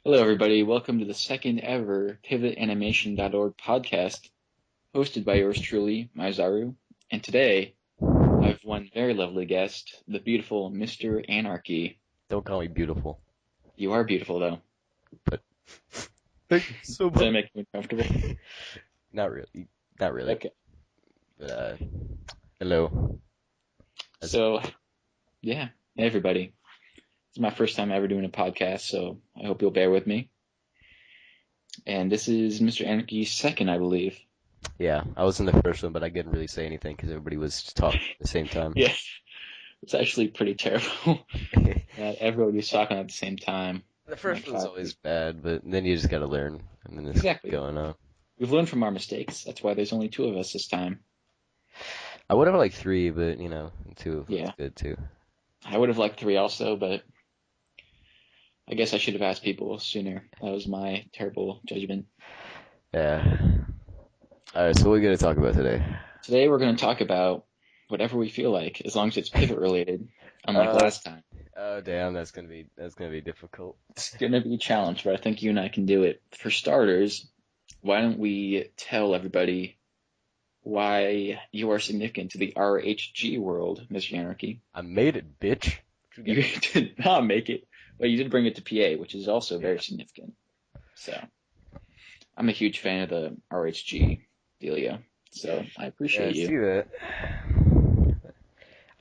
Hello, everybody. Welcome to the second ever PivotAnimation.org podcast, hosted by yours truly, Maizaru. And today, I have one very lovely guest, the beautiful Mr. Anarchy. Don't call me beautiful. You are beautiful, though. But thank you so Does that much. make you uncomfortable? Not really. Not really. Okay. But hello. So, yeah, hey, everybody. It's my first time ever doing a podcast, so I hope you'll bear with me. And this is Mr. Anarchy's second, I believe. Yeah, I was in the first one, but I couldn't really say anything because everybody was talking at the same time. Yeah, it's actually pretty terrible that everybody was talking at the same time. The first Like one's five always people. bad, but then you just gotta learn, and then it's Exactly. going on. We've learned from our mistakes. That's why there's only two of us this time. I would have liked three, but two was Yeah, good too. I would have liked three also, but I guess I should have asked people sooner. That was my terrible judgment. Yeah. All right, so what are we gonna talk about today? Today we're going to talk about whatever we feel like, as long as it's pivot related, unlike Uh, last time. oh damn, that's gonna be difficult. It's going to be a challenge, but I think you and I can do it. For starters, why don't we tell everybody why you are significant to the RHG world, Mr. Anarchy? I made it, bitch. What you You got? did not make it, but you did bring it to PA, which is also very Yeah. significant. So I'm a huge fan of the RHG dealio, so I Yeah, I appreciate you. see that.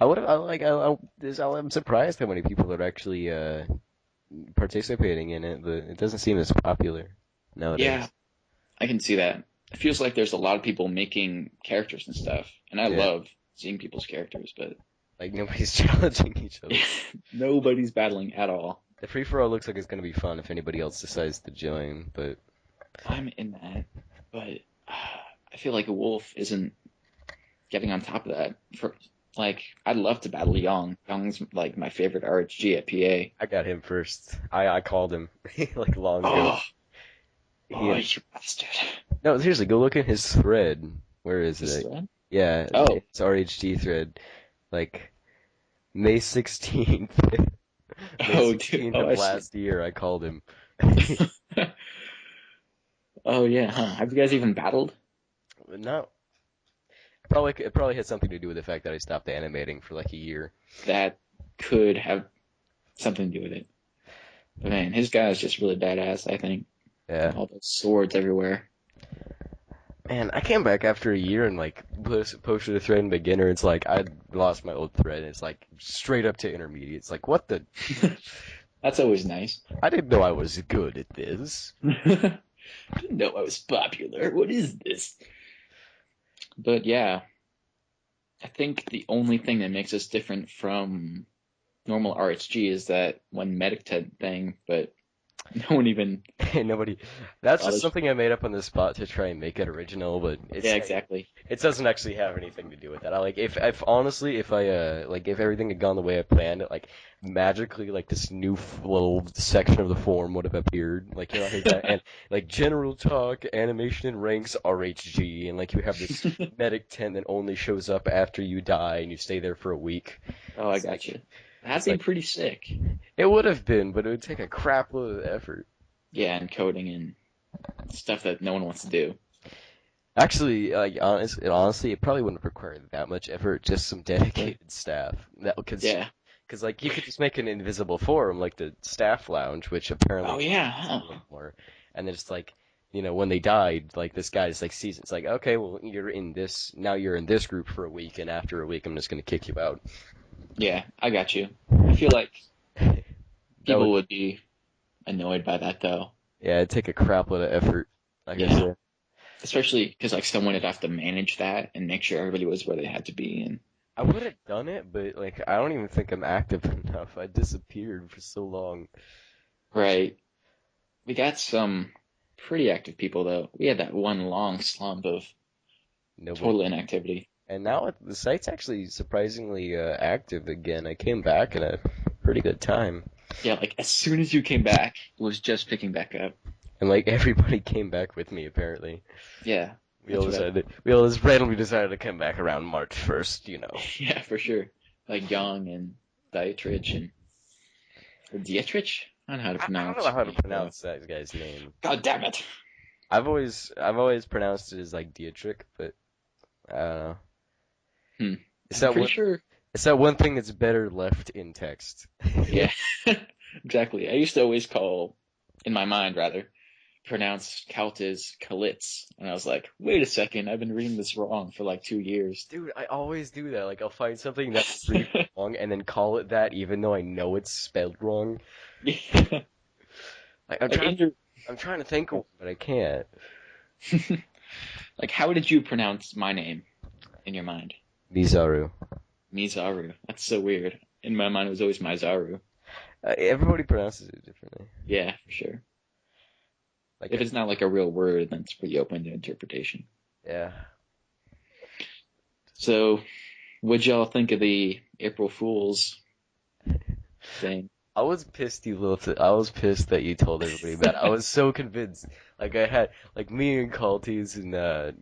I would have, I like, I'm surprised how many people are actually participating in it, but it doesn't seem as popular Yeah, nowadays. I can see that. It feels like there's a lot of people making characters and stuff, and I Yeah, love seeing people's characters, but like nobody's challenging each other. nobody's battling at all. The free for all looks like it's gonna be fun if anybody else decides to join, but I'm in that, but I feel like a wolf isn't getting on top of that. For like, I'd love to battle Young. Young's like my favorite RHG at PA. I got him first. I called him like long ago. Oh, He oh, had, you bastard! no, seriously, go look at his thread. Where is This it? thread? Yeah, Oh, it's RHG thread. Like May 16th. May oh, dude. 16th Oh, of I see. last year, I called him. Oh yeah, huh? Have you guys even battled? No, it probably had something to do with the fact that I stopped animating for like a year. That could have something to do with it. But man, his guy is just really badass, I think. Yeah. All those swords everywhere. Man, I came back after a year and like posted a thread in beginner. It's like I lost my old thread. It's like straight up to intermediate. It's like what the? That's always nice. I didn't know I was good at this. Didn't know I was popular. What is this? But yeah, I think the only thing that makes us different from normal RHG is that one medic thing, but no one even Nobody. That's just bothers. something I made up on the spot to try and make it original, but Yeah, exactly. it doesn't actually have anything to do with that. I like if honestly if I like if everything had gone the way I planned it, like magically like this new little section of the forum would have appeared. Like like that and like general talk, animation and ranks RHG, and like you have this medic tent that only shows up after you die and you stay there for a week. Oh, I It's got like you. That'd it's be like pretty sick. it would have been, but it would take a crap load of effort. Yeah, and coding and stuff that no one wants to do. Actually, honestly, it probably wouldn't require that much effort. Just some Really? dedicated staff that Yeah. because like you could just make an invisible forum like the staff lounge, which apparently Oh yeah, doesn't huh. exist anymore. And then it's like, when they died, like this guy's like sees it's like, okay, well you're in this now you're in this group for a week, and after a week I'm just gonna kick you out. Yeah, I got you. I feel like That people would would be annoyed by that though. yeah, it'd take a crap load of effort, like I Yeah, said. especially because like someone would have to manage that and make sure everybody was where they had to be. And I would have done it, but like I don't even think I'm active enough. I disappeared for so long. right, we got some pretty active people though. We had that one long slump of Nobody. total inactivity. And now the site's actually surprisingly active again. I came back in a pretty good time, Yeah, like as soon as you came back, it was just picking back up. and like everybody came back with me. Apparently, Yeah, that's what I thought. we all just randomly decided to come back around March 1st. Yeah, for sure. Like Young and Dietrich and or Dietrich. I don't know how to I pronounce. don't know how to pronounce that guy's name. God damn it! I've always pronounced it as like Dietrich, but I don't know. It's I'm that pretty one. sure. It's that one thing that's better left in text. Yeah, exactly. I used to always call, in my mind rather, pronounce Kaltz Kalitz, and I was like, wait a second, I've been reading this wrong for like 2 years. Dude, I always do that. Like, I'll find something that's really wrong and then call it that, even though I know it's spelled wrong. Yeah. Like, Like, I'm trying to think of it, but I can't. like, how did you pronounce my name in your mind? Mizaru. Mizaru. That's so weird. In my mind, it was always Mizaru. Everybody pronounces it differently. Yeah, for sure. Like, If it's not like a real word, then it's pretty open to interpretation. yeah. So, what'd y'all think of the April Fool's thing? I was pissed I was pissed that you told everybody that. I was so convinced. Like like me and Calties and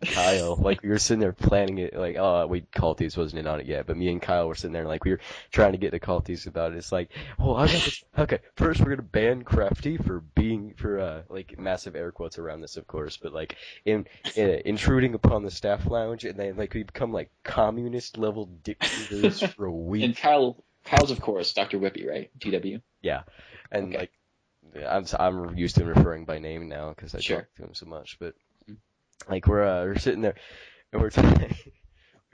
Kyle, like we were sitting there planning it. Like, Calties wasn't in on it yet, but me and Kyle were sitting there, and like we were trying to get to Calties about it. It's like, oh, I got this. Okay, first we're gonna ban Crafty for like massive air quotes around this, of course, but like intruding upon the staff lounge, and then like we become like communist level dictators for a week. And Kyle's, of course, Dr. Whippy, right? GW. Yeah, and Okay. like I'm used to him referring by name now because I Sure. talk to him so much. But like we're sitting there and we're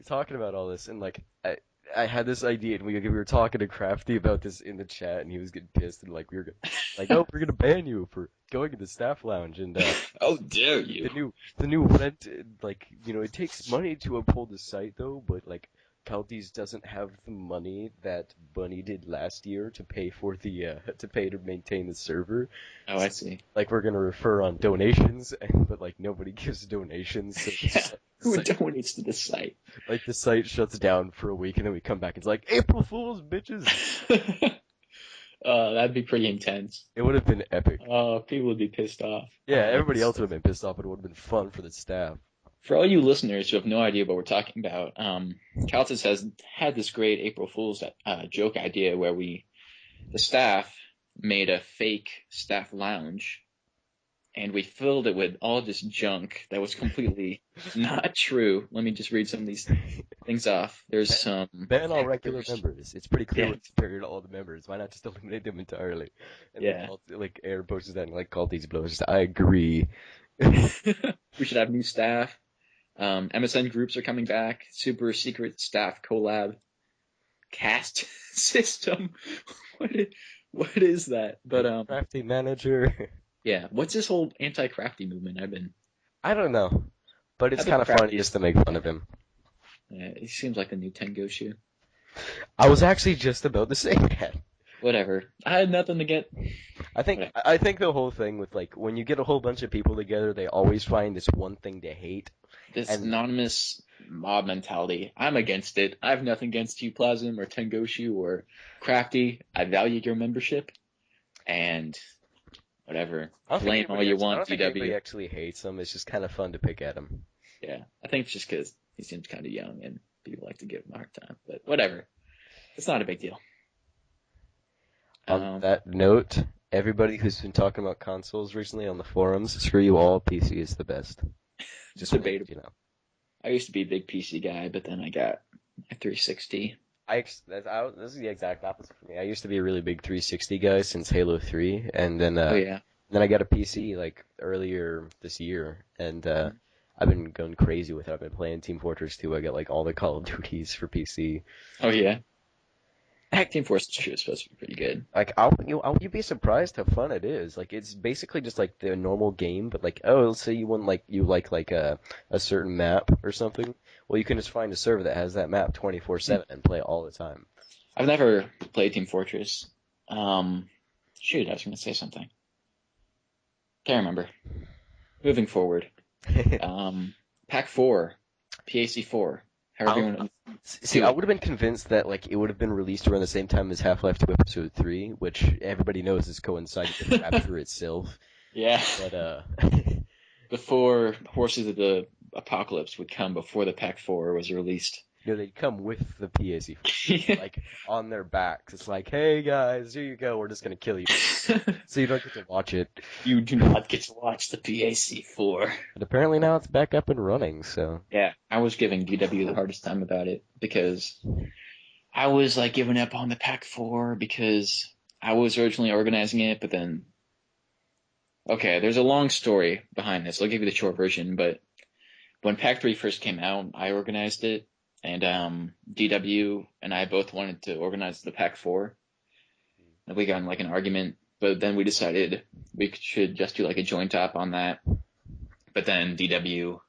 talking about all this, and like I had this idea, and we were talking to Crafty about this in the chat, and he was getting pissed, and like we were like, oh, we're gonna ban you for going to the staff lounge, and How dare you? the new rent, like it takes money to uphold the site though, but like. Calties doesn't have the money that Bunny did last year to pay for to maintain the server. Oh, I see. Like we're gonna refer on donations, but like nobody gives donations. So Yeah. Who donates to the site? like the site shuts down for a week, and then we come back and it's like April Fools, bitches. That'd be pretty intense. It would have been epic. People would be pissed off. Yeah, everybody else would have been pissed off, but it would have been fun for the staff. For all you listeners who have no idea what we're talking about, Caltis has had this great April Fool's joke idea where the staff made a fake staff lounge, and we filled it with all this junk that was completely not true. Let me just read some of these things off. There's some ban all regular members. It's pretty clear Yeah. what's superior to all the members. Why not just eliminate them entirely? And Yeah. like Air posts that and like call these blows. I agree. We should have new staff. MSN groups are coming back. Super secret staff collab. Cast system. What is that? But Crafty manager. yeah. What's this whole anti-crafty movement? I don't know, but it's I've been kind of funny crafty. just to make fun of him. He seems like the new Tengo shoe. I was actually just about to say that. Whatever. I had nothing to get. I think the whole thing with like when you get a whole bunch of people together, they always find this one thing to hate. This And- anonymous mob mentality. I'm against it. I have nothing against you, Plasm, or Tengoshu, or Crafty. I value your membership. And whatever. I don't think Blame anybody all you actually- I want, don't think anybody DW. actually hates him. It's just kind of fun to pick at him. Yeah. I think it's just because he seems kind of young and people like to give him a hard time. But whatever. It's not a big deal. On that note, everybody who's been talking about consoles recently on the forums, screw you all. PC is the best. Just Debatable. you know. I used to be a big PC guy, but then I got a 360. This is the exact opposite for me. I used to be a really big 360 guy since Halo 3, and then Oh yeah. then I got a PC like earlier this year, and I've been going crazy with it. I've been playing Team Fortress 2. I got like all the Call of Duties for PC. Oh yeah. Heck, Team Fortress 2 is supposed to be pretty good. Like you'd be surprised how fun it is. Like it's basically just like the normal game, but like let's say you like a certain map or something. Well, you can just find a server that has that map 24/7 and play all the time. I've never played Team Fortress. Shoot, I was going to say something. Can't remember. Moving forward. Pack 4. PAC 4. However you want to... See, I would have been convinced that like it would have been released around the same time as Half-Life 2 Episode 3, which everybody knows is coinciding with Rapture itself. Yeah. But Before Horses of the Apocalypse would come before the Pack 4 was released. they'd come with the PAC, like, on their backs. It's like, hey guys, here you go, we're just gonna kill you. So you don't get to watch it. You do not get to watch the PAC-4. But apparently now it's back up and running, so. Yeah, I was giving DW the hardest time about it because I was like giving up on the Pac-4 because I was originally organizing it, but then, okay, there's a long story behind this. I'll give you the short version, but when Pac-3 first came out, I organized it, and DW and I both wanted to organize the Pac-4. And we got in like an argument, but then we decided we should just do like a joint op on that. But then DW,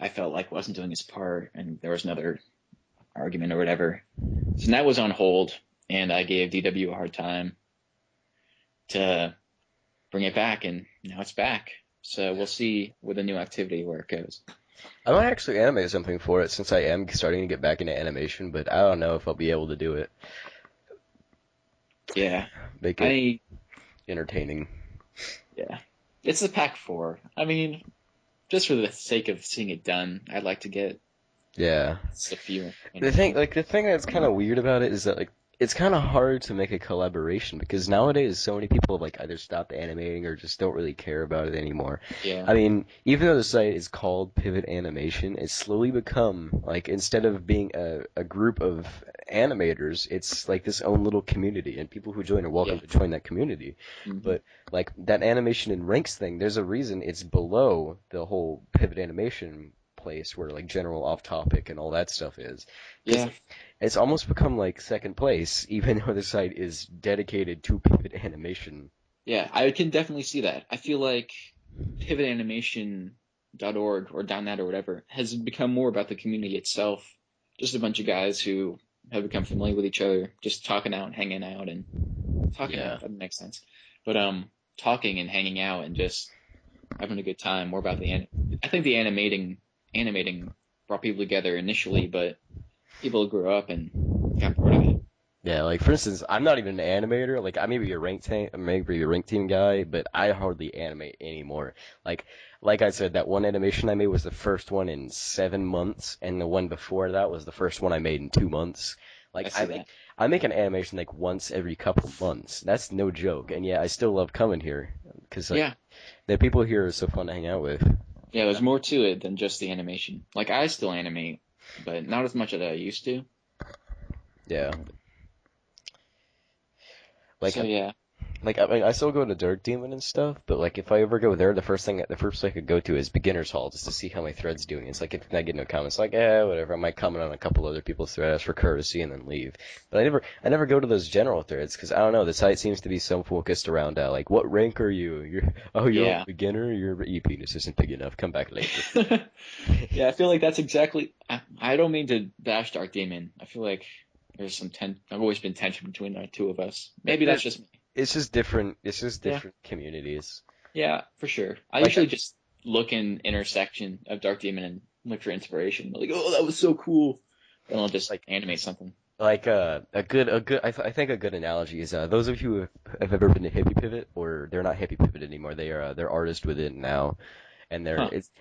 I felt like wasn't doing his part, and there was another argument or whatever. So that was on hold, and I gave DW a hard time to bring it back, and now it's back. So we'll see with the new activity where it goes. I might actually animate something for it since I am starting to get back into animation, but I don't know if I'll be able to do it. Yeah. Make it entertaining. Yeah. It's the Pac-4. I mean, just for the sake of seeing it done, I'd like to get Yeah. a few. The thing that's kind of weird about it is that like it's kind of hard to make a collaboration because nowadays so many people have like either stopped animating or just don't really care about it anymore. Yeah. I mean, even though the site is called Pivot Animation, it's slowly become like instead of being a group of animators, it's like this own little community, and people who join are welcome to join that community. Mm-hmm. But like that animation and ranks thing, there's a reason it's below the whole Pivot Animation place where like general off topic and all that stuff is. Yeah. It's almost become like second place, even though the site is dedicated to Pivot Animation. Yeah, I can definitely see that. I feel like pivotanimation.org or .net or whatever has become more about the community itself. Just a bunch of guys who have become familiar with each other, just talking out and hanging out and talking out, that makes sense. But talking and hanging out and just having a good time, more about I think the animating brought people together initially, but people grew up and got bored of it. Yeah, like for instance, I'm not even an animator. Like I may be a rank team guy, but I hardly animate anymore. Like I said, that one animation I made was the first one in 7 months, and the one before that was the first one I made in 2 months. Like I make an animation like once every couple months. That's no joke. And yeah, I still love coming here because like, the people here are so fun to hang out with. Yeah, there's more to it than just the animation. Like I still animate, but not as much as I used to. Yeah. Like, so yeah. Like, I mean, I still go to Dark Demon and stuff, but like, if I ever go there, the first place I could go to is Beginner's Hall, just to see how my thread's doing. It's like, if I get no comments, like, whatever, I might comment on a couple other people's threads for courtesy and then leave. But I never go to those general threads, because I don't know, the site seems to be so focused around, like, what rank are you? You're a beginner? Your EP isn't big enough, come back later. Yeah, I feel like that's exactly, I don't mean to bash Dark Demon. I feel like there's some I've always been tension between the two of us. Maybe that's just me. It's just different communities. Yeah, for sure. I usually just look in intersection of Dark Demon and look for inspiration. Like, oh, that was so cool. And I'll just like animate something. Like I think a good analogy is those of you who have ever been to Hippie Pivot, or they're not Hippie Pivot anymore. They're Artist Within now. And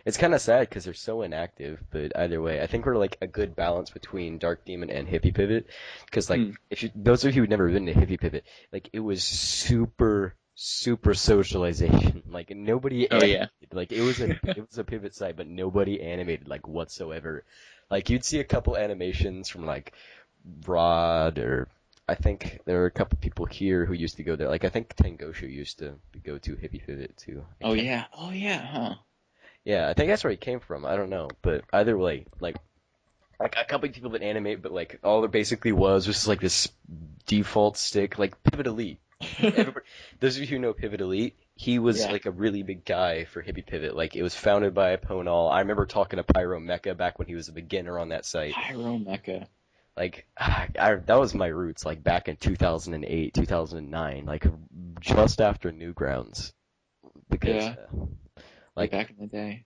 it's kind of sad because they're so inactive, but either way, I think we're like a good balance between Dark Demon and Hippie Pivot, because like those of you who've never been to Hippie Pivot, like it was super socialization. Like nobody animated. Like it was a pivot site, but nobody animated like whatsoever. Like you'd see a couple animations from like Rod, or I think there were a couple people here who used to go there. Like I think Tangoshu used to go to Hippie Pivot too. Oh yeah, huh. Yeah, I think that's where he came from. I don't know, but either way, like a couple of people that animate, but like all there basically was just like this default stick, like Pivot Elite. Those of you who know Pivot Elite, he was like a really big guy for Hippie Pivot. Like it was founded by Ponal. I remember talking to Pyro Mecha back when he was a beginner on that site. Pyro Mecha. Like that was my roots, like back in 2008, 2009, like just after Newgrounds, because. Like back in the day.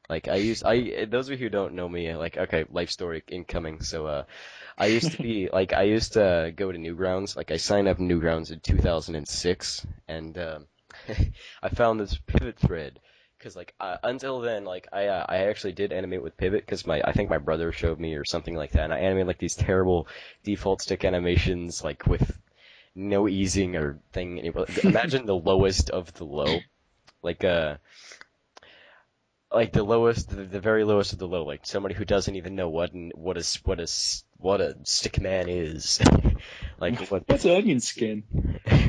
Like those of you who don't know me, like, okay, life story incoming. So, I used to go to Newgrounds. Like I signed up Newgrounds in 2006, and, I found this pivot thread Because like until then, like I actually did animate with Pivot because I think my brother showed me or something like that, and I animated like these terrible default stick animations like with no easing or thing. Imagine the lowest of the low, like like the lowest, the very lowest of the low, like somebody who doesn't even know what a stick man is, like what? What's onion skin?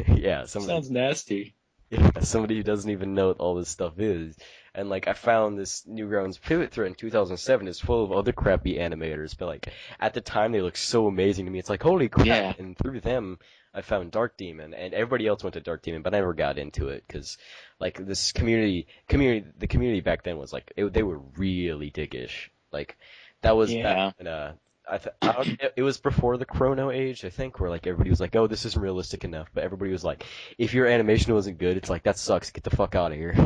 Yeah, somebody. Sounds nasty. Yeah, somebody who doesn't even know what all this stuff is. And like I found this Newgrounds pivot thread in 2007 is full of other crappy animators, but like at the time they looked so amazing to me. It's like holy crap! Yeah. And through them I found Dark Demon, and everybody else went to Dark Demon, but I never got into it because like this the community back then was like they were really dickish. Like that was Yeah. back in it was before the Chrono Age, I think, where like everybody was like, "Oh, this isn't realistic enough," but everybody was like, "If your animation wasn't good, it's like that sucks. Get the fuck out of here."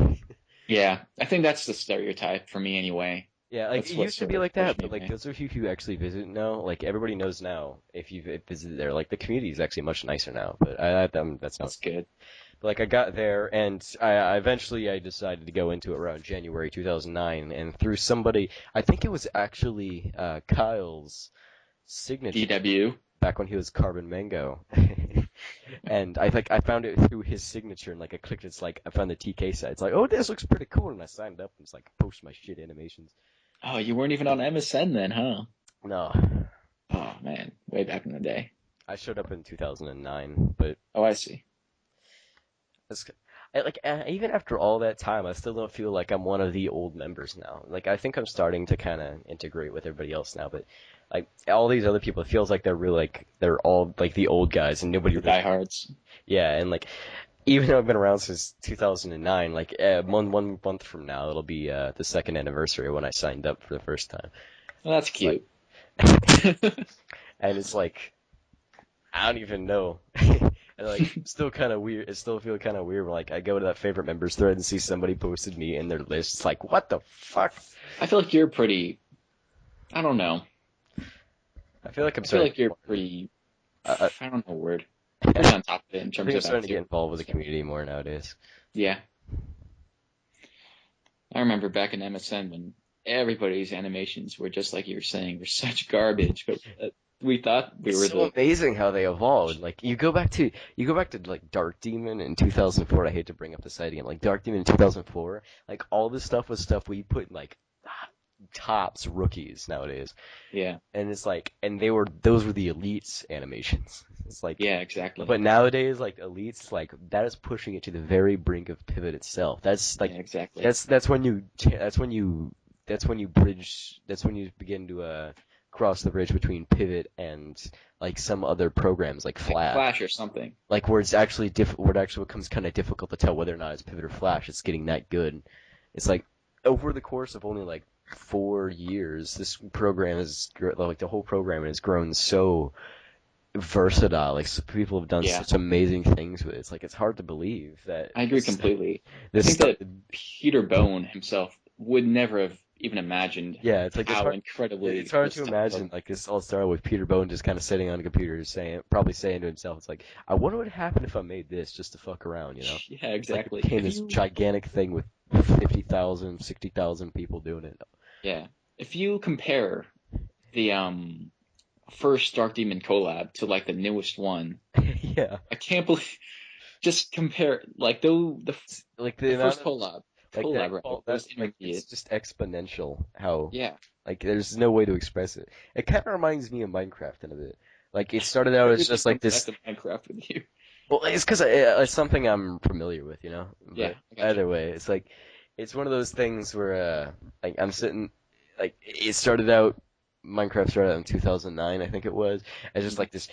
Yeah. I think that's the stereotype for me anyway. Yeah, like That's it what used to sort be of like pushed that, me but like away. those of you who actually visit now, like everybody knows now if you've visited there, like the community is actually much nicer now. But that's not. That's good. But like I got there, and I eventually I decided to go into it around January 2009, and through somebody, I think it was actually Kyle's signature. DW. Back when he was Carbon Mango. And I found it through his signature and like I clicked it's like I found the TK site. It's like, "Oh, this looks pretty cool." And I signed up and it's like post my shit animations. Oh, you weren't even on MSN then, huh? No. Oh man, way back in the day. I showed up in 2009, but Oh, I see. it's, even after all that time, I still don't feel like I'm one of the old members now. Like I think I'm starting to kind of integrate with everybody else now, but like all these other people, it feels like they're really like they're all like the old guys and nobody The really. diehards. Yeah, and like even though I've been around since 2009, like one month from now, it'll be the second anniversary when I signed up for the first time. Well, that's It's like, cute. and it's like I don't even know. And like still kind of weird. It still feel kind of weird when like I go to that favorite members thread and see somebody posted me in their list. It's like what the fuck? I feel like you're pretty. I don't know. I feel like I'm I feel starting. like you're pretty. I, I don't know a word. Pretty on top of it in I terms think I'm of starting to get activity. involved with the community more nowadays. Yeah, I remember back in MSN when everybody's animations were just like you were saying, were such garbage, but we thought we It's were so the. amazing how they evolved. Like you go back to like Dark Demon in 2004. I hate to bring up the site again. Like Dark Demon in 2004. Like all this stuff was stuff we put in like tops rookies nowadays. Yeah, And it's like, and those were the elites animations. It's like, yeah, exactly. but nowadays, like elites, like that is pushing it to the very brink of Pivot itself. That's like, Yeah, exactly. that's when you begin to cross the bridge between Pivot and like some other programs like Like Flash, Flash or something. like where it's actually where it actually becomes kind of difficult to tell whether or not it's Pivot or Flash. It's getting that good. It's like over the course of only like 4 years, this program is like the whole program has grown so versatile. Like people have done Yeah. such amazing things with it. It's like it's hard to believe that. I agree completely. I This think stuff, that Peter Bone himself would never have even imagined yeah, it's like how incredibly it's hard this to stuff imagine was. like this all started with Peter Bone just kind of sitting on a computer probably saying to himself, it's like I wonder what would happen if I made this just to fuck around, you know? Yeah, It's like it exactly. became If this you, gigantic thing with 50,000, 60,000 people doing it. yeah, if you compare the first Dark Demon collab to like the newest one, Yeah, I can't believe. Just compare like like the the amount first of like collab that, rather that was like it's intermediate. just exponential how Yeah, like there's no way to express it. It kind of reminds me of Minecraft in a bit. Like it started out as everything just like comes back this. to Minecraft with you. Well, it's because it's something I'm familiar with, you know. Yeah, But I got you. either way, it's like it's one of those things where like I'm sitting like it started out. Minecraft started out in 2009, I think it was, as just like this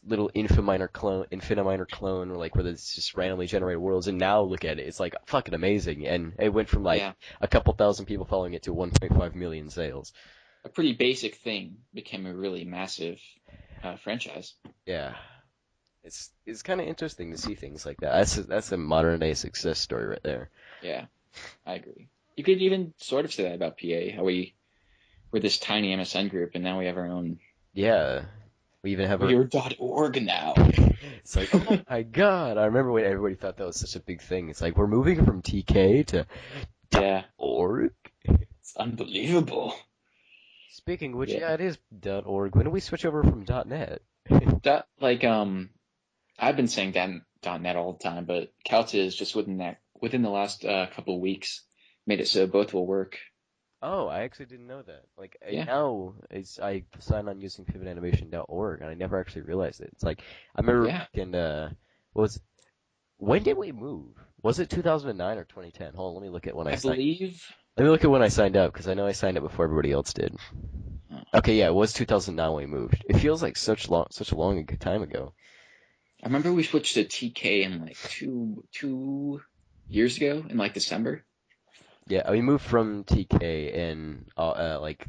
little Infiniminer clone, like where it's just randomly generated worlds. And now look at it, it's like fucking amazing. And it went from like Yeah, a couple thousand people following it to 1.5 million sales. a pretty basic thing became a really massive franchise. Yeah, it's kind of interesting to see things like that. That's a modern day success story right there. Yeah, I agree. You could even sort of say that about PA, how we're this tiny MSN group, and now we have our own. Yeah, we even have our. We're.org now. It's like, oh my god! I remember when everybody thought that was such a big thing. It's like we're moving from TK to Yeah, .org. it's unbelievable. Speaking of which, Yeah. yeah, it is .org. When do we switch over from .net? That like I've been saying .net all the time, but Calta is just within the last couple of weeks made it so both will work. Oh, I actually didn't know that. Like Yeah. now, I signed on using pivotanimation.org, and I never actually realized it. It's like I remember Yeah. back in was when did we move? Was it 2009 or 2010? Hold on, let me look at when I I signed. believe. Let me look at when I signed up because I know I signed up before everybody else did. Oh, Okay, yeah, it was 2009 when we moved. It feels like such a long time ago. I remember we switched to TK in like two years ago in like December. Yeah, we moved from TK in like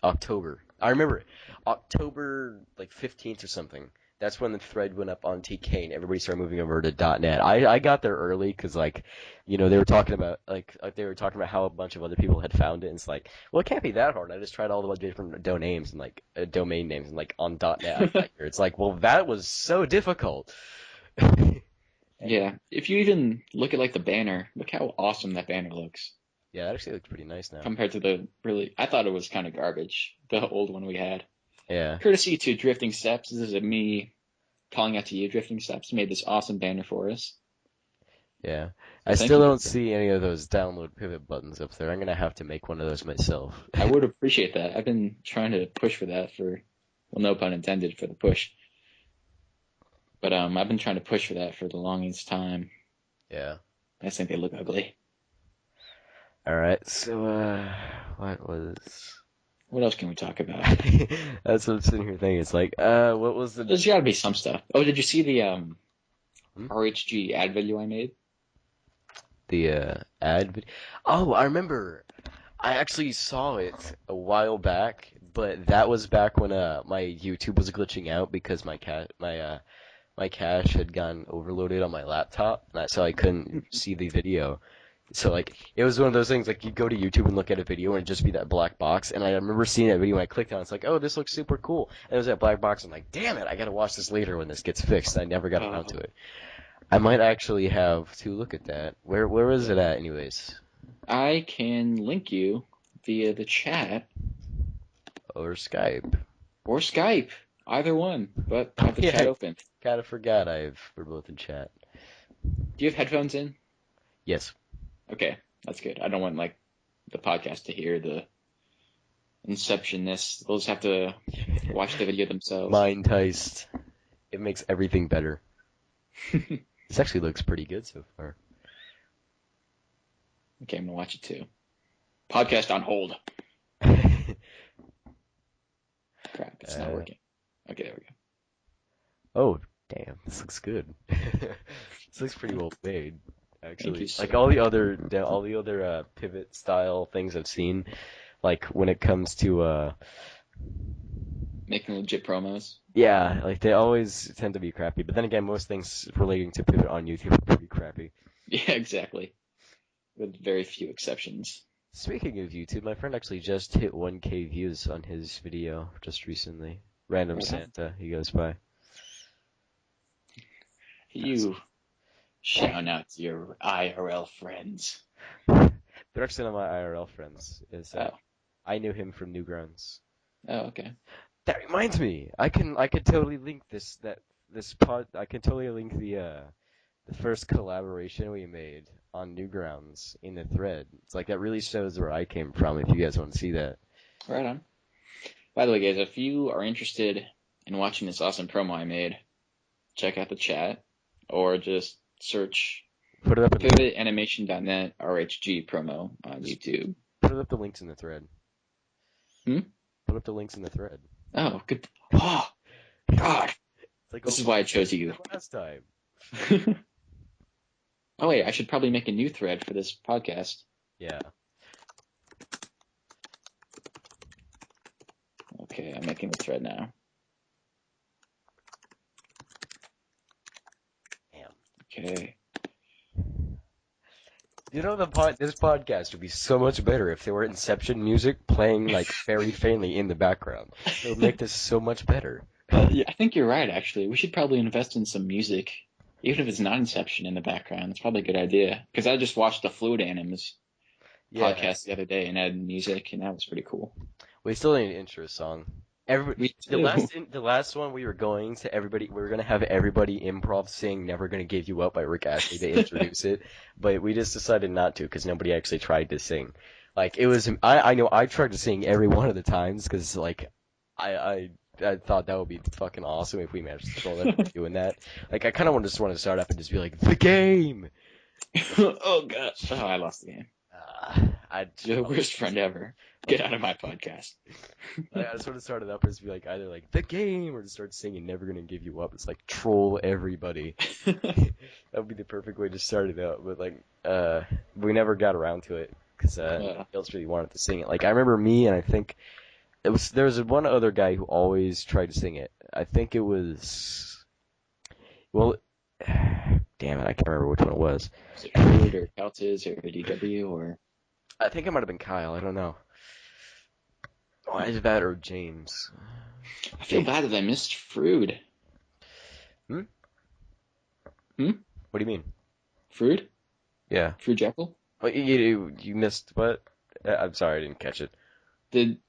October. I remember October like 15th or something. That's when the thread went up on TK and everybody started moving over to .net. I got there early because like, they were talking about how a bunch of other people had found it. And it's like, well, it can't be that hard. I just tried all the different domains and like domain names and like on .net I got here. It's like, well, that was so difficult. Yeah. If you even look at like the banner, look how awesome that banner looks Yeah, that actually looks pretty nice now. compared to I thought it was kind of garbage, the old one we had. Yeah. Courtesy to Drifting Steps, this is me calling out to you. Drifting Steps made this awesome banner for us. Yeah. So I thank still you. don't see any of those download pivot buttons up there. I'm gonna have to make one of those myself. I would appreciate that. I've been trying to push for that well, no pun intended for the push. But I've been trying to push for that for the longest time. Yeah. I just think they look ugly. Alright, so What else can we talk about? That's what I'm sitting here thinking. It's like, what was the There's got to be some stuff. Oh, did you see the Hmm? RHG ad video I made? ad video? Oh, I remember. I actually saw it a while back, but that was back when my YouTube was glitching out because my cache had gotten overloaded on my laptop, so I couldn't see the video. So like it was one of those things like you go to YouTube and look at a video and it'd just be that black box. And I remember seeing that video and I clicked on it. It's like, oh, this looks super cool. And it was that black box. I'm like, damn it, I gotta watch this later when this gets fixed. I never got around to it. I might actually have to look at that. Where is it at, anyways? I can link you via the chat Or Skype? or Skype, either one. But I have the Yeah, chat open. kinda forgot we're both in chat. Do you have headphones in? Yes. Okay, that's good. I don't want like the podcast to hear the inceptionness. They'll just have to watch the video themselves. Mind Heist. It makes everything better. This actually looks pretty good so far. Okay, I'm gonna watch it too. Podcast on hold. Crap, it's not working. Okay, there we go. Oh, damn, this looks good. This looks pretty well made, actually. you, sir. Like all the other pivot style things I've seen, like when it comes to Making legit promos. yeah, like they always tend to be crappy. But then again, most things relating to pivot on YouTube are pretty crappy. Yeah, exactly. With very few exceptions. Speaking of YouTube, my friend actually just hit 1K views on his video just recently. Random Right on. Santa, he goes by. You shout out to your IRL friends. They're actually not my IRL friends. Oh. I knew him from Newgrounds. Oh, okay. That reminds me, I could totally link I can totally link the first collaboration we made on Newgrounds in the thread. It's like that really shows where I came from if you guys want to see that. Right on. By the way, guys, if you are interested in watching this awesome promo I made, check out the chat or just search Put it up pivotanimation.net RHG promo on YouTube. Put it up the links in the thread. Hmm? Put up the links in the thread. Oh, good. Oh, God. It's like, This is why I chose you. Last time. Oh, wait, I should probably make a new thread for this podcast. Yeah. Okay, I'm making the thread now. Damn. Okay. You know this podcast would be so much better if there were Inception music playing like very faintly in the background. It would make this so much better. Yeah, I think you're right, actually. We should probably invest in some music, even if it's not Inception in the background. It's probably a good idea. Because I just watched the Fluid Animes. Yeah. podcast the other day and added music, and that was pretty cool. We still need an intro song. We The do. last one we were going to everybody, we were gonna have everybody improv sing "Never Gonna Give You Up" by Rick Astley to introduce it, but we just decided not to because nobody actually tried to sing. Like it was, I know I tried to sing every one of the times because like I thought that would be fucking awesome if we managed to pull up doing that. Like I kind of just want to start up and just be like the game. Oh gosh. Oh, I lost the game. I You're the worst friend ever. Get out of my podcast. I just want to start it up and just be like either like the game or to start singing "Never Gonna Give You Up." It's like troll everybody. That would be the perfect way to start it out. But like, we never got around to it because nobody else really wanted to sing it. Like I remember me and I think there was one other guy who always tried to sing it. I think it was well, damn it, I can't remember which one it was. Was it Fruit or Caltiz or DW or? I think it might have been Kyle. I don't know. Oh, either that or James. I feel bad that I missed Fruit. Hmm? Hmm? What do you mean? Fruit? Yeah. Fruit Jekyll? Oh, you missed what? I'm sorry, I didn't catch it. Didn't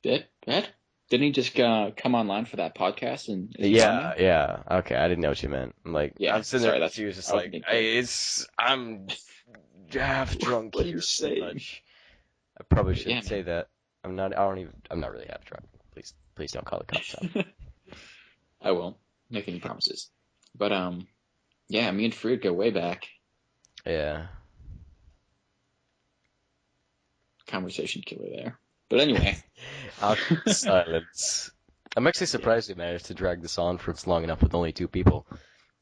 he just come online for that podcast and Yeah. Okay, I didn't know what you meant. Like, Yeah, I'm sitting sorry, there, she was just I was like, thinking- hey, I'm half drunk What are here you so saying? much. I probably But shouldn't yeah, say that. I'm not really half drunk. Please don't call the cops on. I won't make any promises. But yeah, me and Fruit go way back. Yeah. Conversation killer there. But anyway, Awkward silence. I'm actually surprised we managed to drag this on for long enough with only 2 people.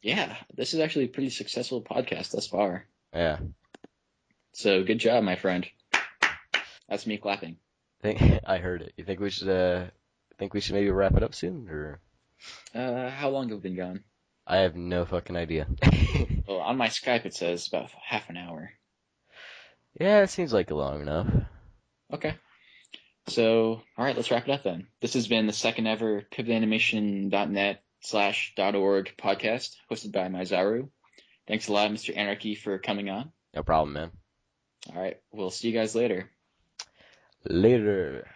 yeah, this is actually a pretty successful podcast thus far. Yeah. So good job, my friend. That's me clapping. I heard it. You think we should maybe wrap it up soon, or? How long have we been gone? I have no fucking idea. Well, on my Skype it says about half an hour. Yeah, it seems like long enough. Okay. So, all right, let's wrap it up then. This has been the second ever pivotanimation.net/.org podcast hosted by Maizaru. Thanks a lot, Mr. Anarchy, for coming on. No problem, man. All right, we'll see you guys later. Later.